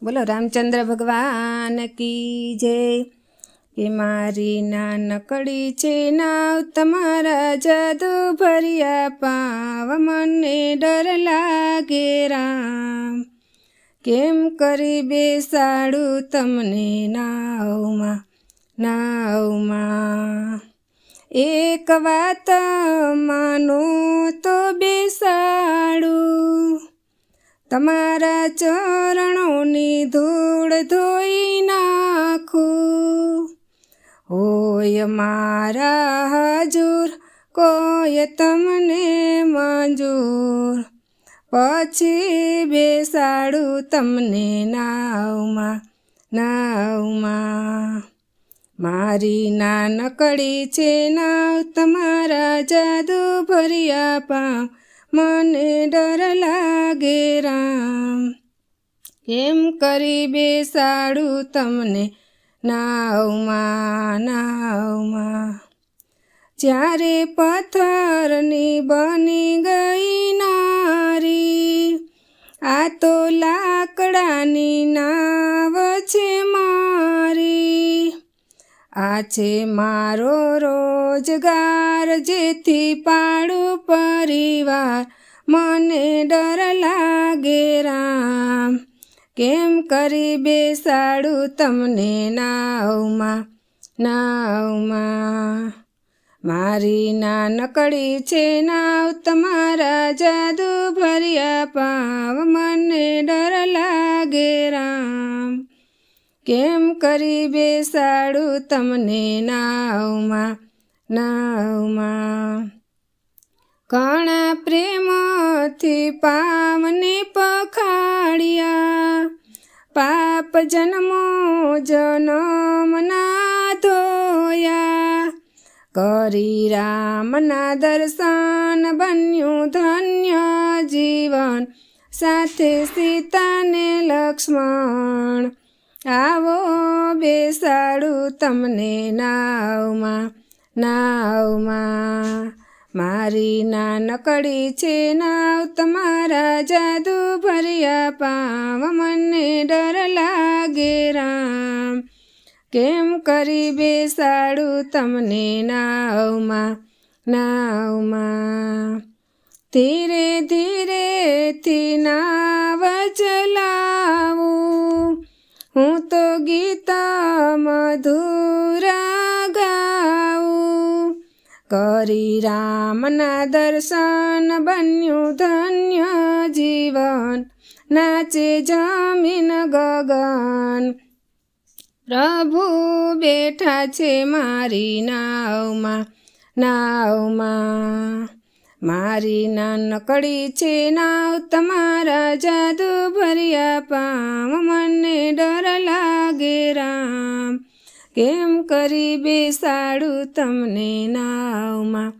બોલો રામચંદ્ર ભગવાન કી જય। કે મારી નાનકડી છે નાવ તમારા જાદુ ભર્યા પાવ મને ડર લાગે રામ। કેમ કરી બેસાડું તમને નાવમાં એક વાત માનો તો બેસાડું તમારા ચરણોની ધૂળ ધોઈ નાખું। હોય મારા હજૂર કોઈ તમને મંજૂર પછી બેસાડું તમને નાવમાં। મારી નાનકડી છે નાવ તમારા જાદુ ભર્યા પાવ મને ડર લાગે રામ। કેમ કરી બેસાડું તમને નાવમાં। જ્યારે પથ્થરની બની ગઈ નારી આ તો લાકડાની નાવ છે મારી। આ છે મારો રોજગાર જેથી પાડું પરિવાર મને ડર લાગે રામ। કેમ કરી બેસાડું તમને નાવમાં। મારી નાનકડી છે નાવ તમારા જાદુ ભર્યા પાવ મને ડર લાગે રામ। કેમ કરી બેસાડું તમને નાવમાં। ઘણા પ્રેમથી પામને પખાડ્યા પાપ જન્મો જન્મના ધોયા। કરી રામના દર્શન બન્યું ધન્ય જીવન સાથે સીતાને લક્ષ્મણ। આવો બેસાડું તમને નાવમાં। મારી નાનકડી છે નાવ તમારા જાદુ ભર્યા પાવ મને ડર લાગે રામ। કેમ કરી બેસાડું તમને નાવમાં। ધીરે ધીરેથી નાવ ચલાવું હું તો ગીત મધુરા ગાઉં। કરી રામના દર્શન બન્યું ધન્ય જીવન નાચે જમીન ગગન। પ્રભુ બેઠા છે મારી નાવમાં। મારી નાનકડી છે નાવ તમારા જાદુ ભર્યા પાવ મને ડર લાગે રામ। કેમ કરી બેસાડું તમને નાવમાં।